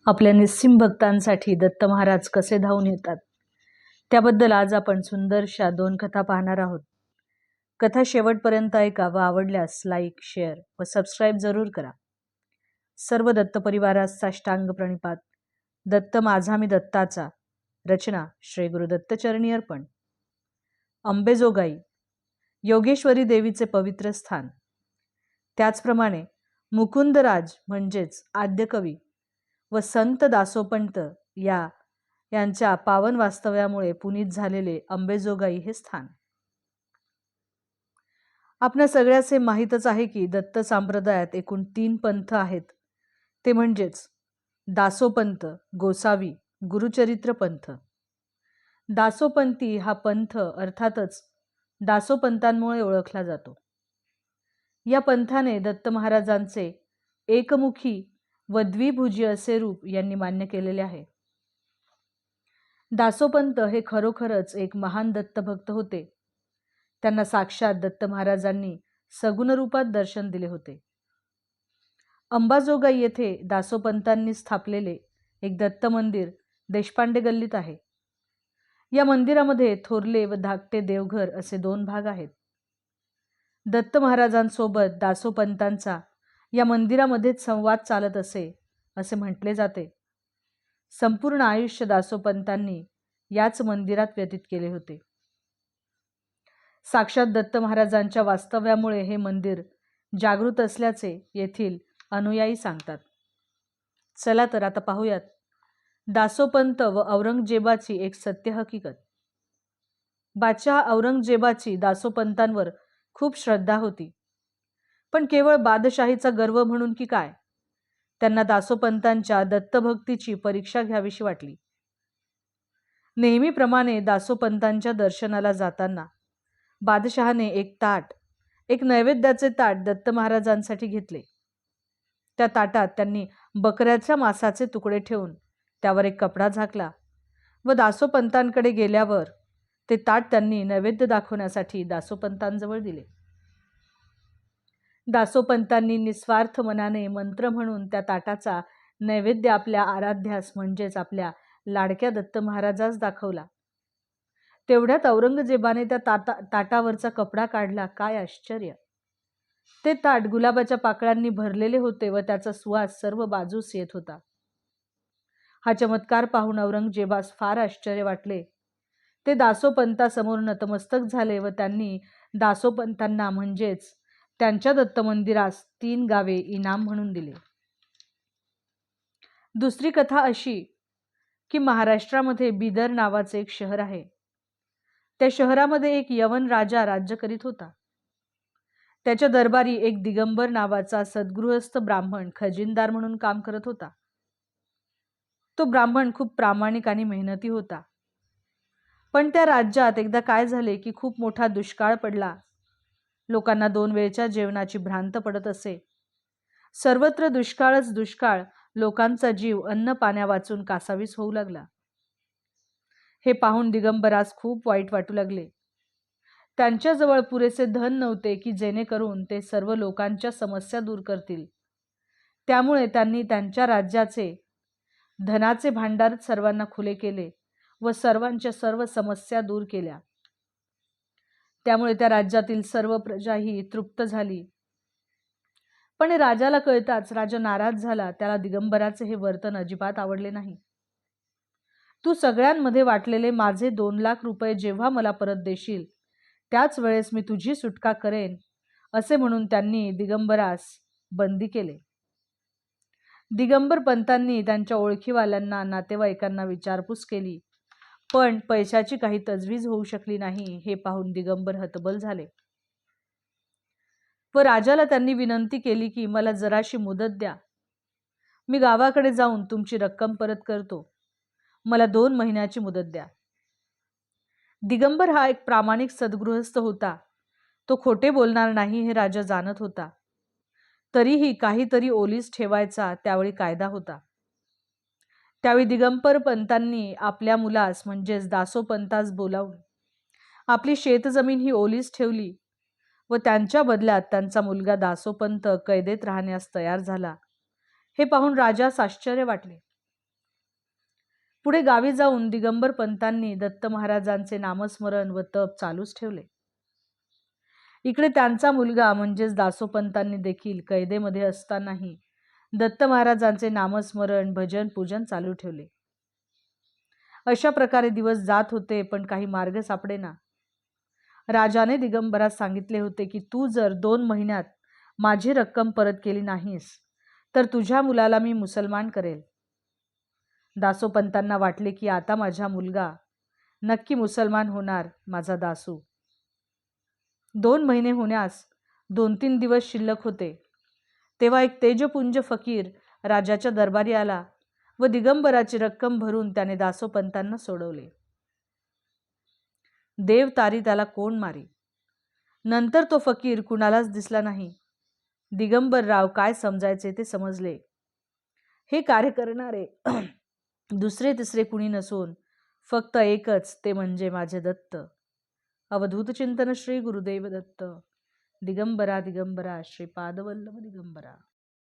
आपल्या निस्सीम भक्तांसाठी दत्त महाराज कसे धावून येतात त्याबद्दल आज आपण सुंदरशा 2 कथा पाहणार आहोत. कथा शेवटपर्यंत ऐका व आवडल्यास लाईक, शेअर व सबस्क्राईब जरूर करा. सर्व दत्त परिवारास साष्टांग प्रणिपात. दत्त माझा मी दत्ताचा. रचना श्री गुरुदत्त चरणी अर्पण. अंबेजोगाई योगेश्वरी देवीचे पवित्र स्थान. त्याचप्रमाणे मुकुंदराज म्हणजेच आद्य कवी व संत दासोपंत यांच्या पावन वास्तव्यामुळे पुनीत झालेले अंबेजोगाई हे स्थान. आपल्या सगळ्याचे माहीतच आहे की दत्त संप्रदायात एकूण 3 पंथ आहेत. ते म्हणजेच दासोपंत, गोसावी, गुरुचरित्र पंथ. दासोपंती हा पंथ अर्थातच दासोपंतांमुळे ओळखला जातो. या पंथाने दत्त महाराजांचे एकमुखी व द्विभुजी असे रूप यांनी मान्य केलेले आहे. दासोपंत हे खरोखरच एक महान दत्तभक्त होते. त्यांना साक्षात दत्त महाराजांनी सगुण रूपात दर्शन दिले होते. अंबाजोगाई येथे दासोपंतांनी स्थापलेले एक दत्त मंदिर देशपांडे गल्लीत आहे. या मंदिरामध्ये थोरले व धाकटे देवघर असे 2 भाग आहेत. दत्त महाराजांसोबत दासोपंतांचा या मंदिरामध्येच संवाद चालत असे म्हटले जाते. संपूर्ण आयुष्य दासोपंतांनी याच मंदिरात व्यतीत केले होते. साक्षात दत्त महाराजांच्या वास्तव्यामुळे हे मंदिर जागृत असल्याचे येथील अनुयायी सांगतात. चला तर आता पाहूयात दासोपंत व औरंगजेबाची एक सत्य हकीकत. बादशहा औरंगजेबाची दासोपंतांवर खूप श्रद्धा होती. पण केवळ बादशाहीचा गर्व म्हणून की काय, त्यांना दासोपंतांच्या दत्तभक्तीची परीक्षा घ्यावीशी वाटली. नेहमीप्रमाणे दासोपंतांच्या दर्शनाला जाताना बादशहाने एक नैवेद्याचे ताट दत्त महाराजांसाठी घेतले. त्या ताटात त्यांनी बकऱ्याच्या मांसाचे तुकडे ठेवून त्यावर एक कपडा झाकला व दासोपंतांकडे गेल्यावर ते ताट त्यांनी नैवेद्य दाखवण्यासाठी दासोपंतांजवळ दिले. दासोपंतांनी निस्वार्थ मनाने मंत्र म्हणून त्या ताटाचा नैवेद्य आपल्या आराध्यास म्हणजेच आपल्या लाडक्या दत्त महाराजास दाखवला. तेवढ्यात औरंगजेबाने त्या ताटावरचा कपडा काढला. काय आश्चर्य! ते ताट गुलाबाच्या पाकळ्यांनी भरलेले होते व त्याचा सुवास सर्व बाजूस येत होता. हा चमत्कार पाहून औरंगजेबास फार आश्चर्य वाटले. ते दासोपंतासमोर नतमस्तक झाले व त्यांनी दासोपंतांना म्हणजेच त्यांच्या दत्त मंदिरास 3 गावे इनाम म्हणून दिले. दुसरी कथा अशी की महाराष्ट्रामध्ये बिदर नावाचे एक शहर आहे. त्या शहरामध्ये एक यवन राजा राज्य करीत होता. त्याच्या दरबारी एक दिगंबर नावाचा सद्गृहस्थ ब्राह्मण खजिनदार म्हणून काम करत होता. तो ब्राह्मण खूप प्रामाणिक आणि मेहनती होता. पण त्या राज्यात एकदा काय झाले की खूप मोठा दुष्काळ पडला. लोकांना 2 वेळच्या जेवणाची भ्रांत पडत असे. सर्वत्र दुष्काळच दुष्काळ. लोकांचा जीव अन्न पाण्या वाचून कासावीस होऊ लागला. हे पाहून दिगंबरास खूप वाईट वाटू लागले. त्यांच्याजवळ पुरेसे धन नव्हते की जेणेकरून ते सर्व लोकांच्या समस्या दूर करतील. त्यामुळे त्यांनी त्यांच्या राज्याचे धनाचे भांडार सर्वांना खुले केले व सर्वांच्या सर्व समस्या दूर केल्या. त्यामुळे त्या राज्यातील सर्व प्रजा ही तृप्त झाली. पण राजाला कळताच राजा नाराज झाला. त्याला दिगंबराचे हे वर्तन अजिबात आवडले नाही. तू सगळ्यांमध्ये वाटलेले माझे 2 लाख रुपये जेव्हा मला परत देशील त्याच वेळेस मी तुझी सुटका करेन असे म्हणून त्यांनी दिगंबरास बंदी केले. दिगंबर पंतांनी त्यांच्या ओळखीवाल्यांना नातेवाईकांना विचारपूस केली, पण पैशाची काही तजवीज होऊ शकली नाही. हे पाहून दिगंबर हतबल झाले व राजाला त्यांनी विनंती केली की मला जराशी मुदत द्या. मी गावाकडे जाऊन तुमची रक्कम परत करतो. मला 2 महिन्याची मुदत द्या. दिगंबर हा एक प्रामाणिक सद्गृहस्थ होता. तो खोटे बोलणार नाही हे राजा जाणत होता. तरीही काहीतरी ओलीस ठेवायचा त्यावेळी कायदा होता. त्यावेळी दिगंबर पंतांनी आपल्या मुलास म्हणजेच दासोपंतास बोलावून आपली शेतजमीन ही ओलीस ठेवली व त्यांच्या बदल्यात त्यांचा मुलगा दासोपंत कैदेत राहण्यास तयार झाला. हे पाहून राजास आश्चर्य वाटले. पुढे गावी जाऊन दिगंबर पंतांनी दत्त महाराजांचे नामस्मरण व तप चालूच ठेवले. इकडे त्यांचा मुलगा म्हणजेच दासोपंतांनी देखील कैदेमध्ये असतानाही दत्त महाराजांचे नामस्मरण, भजन, पूजन चालू ठेवले. अशा प्रकारे दिवस जात होते, पण काही मार्ग सापडेना. राजाने दिगंबरास सांगितले होते की तू जर 2 महिन्यात माझी रक्कम परत केली नाहीस तर तुझ्या मुलाला मी मुसलमान करेल. दासोपंतांना वाटले की आता माझा मुलगा नक्की मुसलमान होणार, माझा दासू. 2 महिने होण्यास 2-3 दिवस शिल्लक होते, तेव्हा एक तेजपुंज फकीर राजाच्या दरबारी आला व दिगंबराची रक्कम भरून त्याने दासोपंतांना सोडवले. देव तारी त्याला कोण मारी. नंतर तो फकीर कुणालाच दिसला नाही. दिगंबरराव काय समजायचे ते समजले. हे कार्य करणारे दुसरे तिसरे कुणी नसून फक्त एकच, ते म्हणजे माझे दत्त. अवधूत चिंतन श्री गुरुदेव दत्त. दिगंबरा दिगंबरा श्रीपादवल्लभ दिगंबरा.